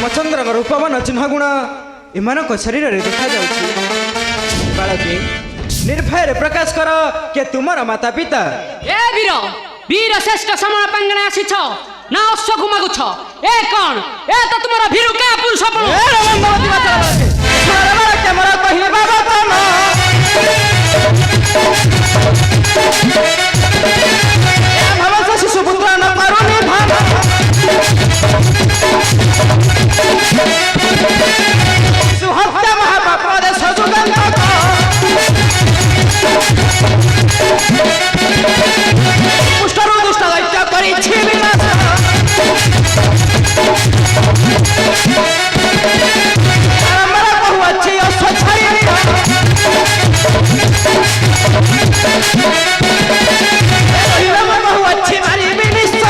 रामचंद्र रूपवान चिन्ह गुण एमान शरीर में देखा जाउछि। बालके निर्भय प्रकाश कर के तुमर माता पिता। ए वीर वीर श्रेष्ठ समय पांगणे आसीछ ना अश्वकु मागुछ ए कोन ए तो तुमरा भीरु के पुरुष पण ए रमंगवती बाचा बालके के मोर कहिबा बतन ए भवस शिशु पुत्र न करुणी भाव सुहत्या महापाप रे सजुगन पुष्टरु दुष्ट दैत्य करी विनाश हमरा कहू अछि अस्वच्छाई हम कहू अछि मारी विनिश्चय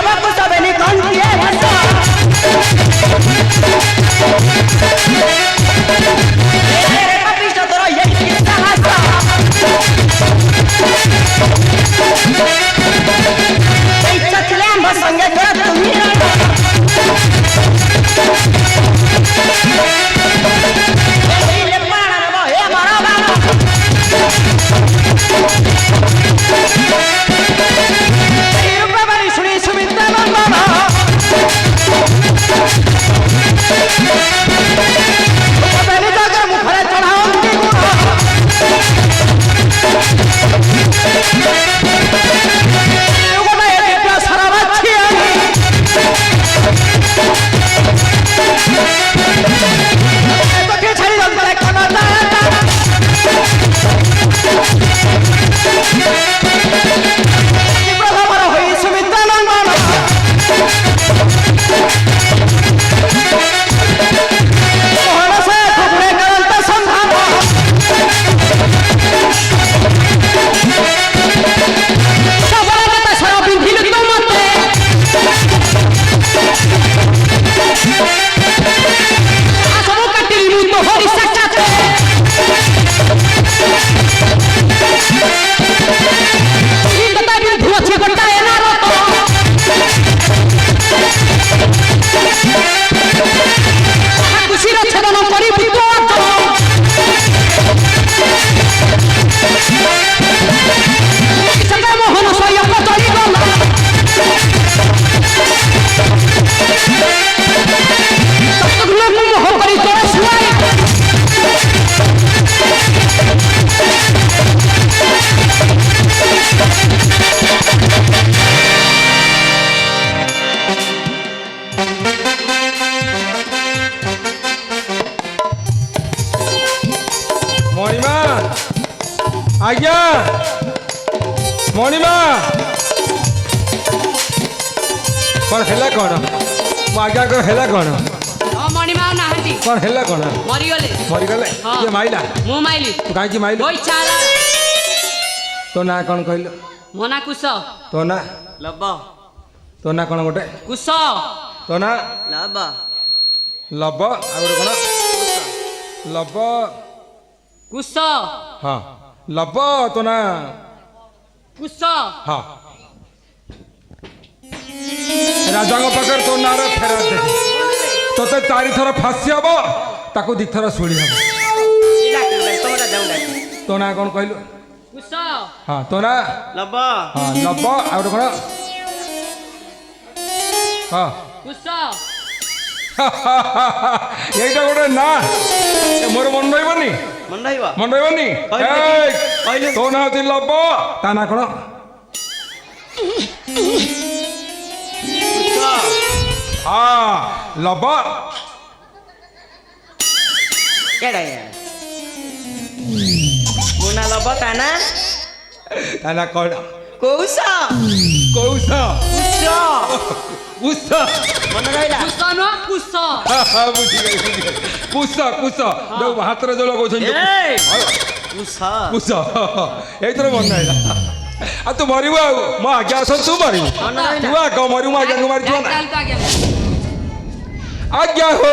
बाबा सबने कौन किए भाषा रे कपिष्ट तोरा ये किस्सा हासा ए चचले हम संगे कर तुम्ही ए ले पाना रे ए मारा बाना ए रूपा बारी सुनी सुमिता नंदन पहले जाकर मुखरे चढ़ाओ उनके गुण लोगों ने ये क्या सारा बच्ची है तो क्या छड़ी जलता है खाना ये प्रथा मरा हुई सुमिता नंदन मोहन से खुफरे करंत संधान सबरा कथा सारा बिंदिल तो मते आसबो काटिली मु तो हरि साक्षाते ई कथा भी धुछि गोटा एना रत खुशीर छेदन करी पुतो सदा मोहन स्वयं चली गला सतगुरु मोह करी तोर सुआई मणिमा आज्ञा मणिमा कौन है कौन आज्ञा को है कौन मणिमा नाहंती कौन है कौन मरिगले मरीगले ये माइला मु माइली तू कहीं माइल ओइ चाला तो ना कौन कहल मोना कुश तो ना लब तो ना कौन गोटे कुश तो ना लब लब आ गोटे कौन लब कुश हाँ लब तो ना कुश हाँ राजा पाखे तो ना फेरा दे तोते चारि थर फाँसी हम ताकू दी थर शुणी हम तो ना कौन कहलु कुश हाँ तो ना लब हाँ लब आ गोटे कौन हाँ कुश এইটা গোটে না মোর মন রহবনি मन रहिबा মন রহবনি କହିଲେ তো না হচ্ছে লব তা না কোন হ্যাঁ লব केडा या मुना लब ताना তা না কোন कौसा কৌসা उसा উসা मन रहिला कुश न कुश বুঝি গেল কুসা কুসা দেখ হাতরে জল কইছেন ए उसा কুসা এইতরে মন নাই आ तू मरिबो म आज्ञा असन तू मरिबो तू आग मरिबो म आज्ञा मारिछु ना आज्ञा हो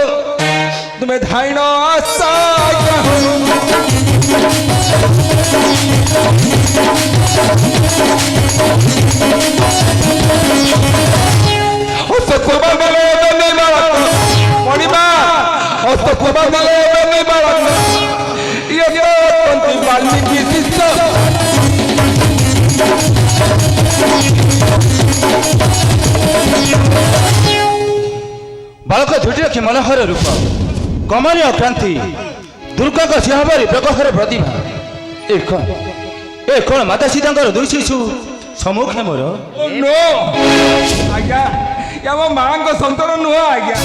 तुम्हें धाइन आशा आज्ञा हो Ostokoba dale bani balak. Moniba. Ostokoba dale bani balak. Iya tonti Valmiki sisa. बालक झुटी रखी मनोहर रूप कमरीय क्रांति दुर्गा का सिंहबारी प्रकहर प्रतिभा ए कौन माता सीता दुई शिशु सम्मुखे मोर नो आज्ञा या मो मां को संतान नुह आज्ञा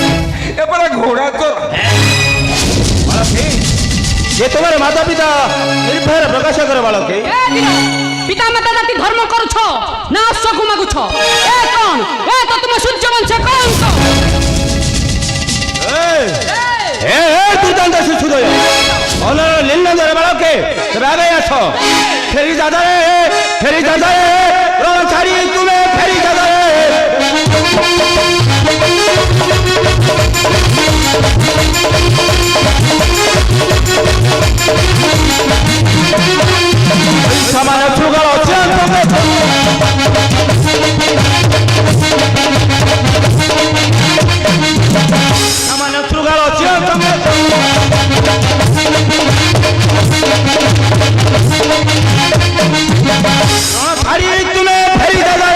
ए परा घोड़ा चोर ये तुम्हारे माता पिता निर्भय प्रकाश कर बालक ए वीर पिता माता जाति धर्म करुछ ना अश्व को मागुछ ए कौन ए तो तुम सूर्यवंश कौन दुर्दांत शिशुदय अनर लीलनंदर बालक रागे आस फेरी दादा रण छाड़ी तुम्हें फेरी दादा समान सुगल समान सुगल छाड़ी तुम्हें फेरी दादा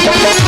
Thank you.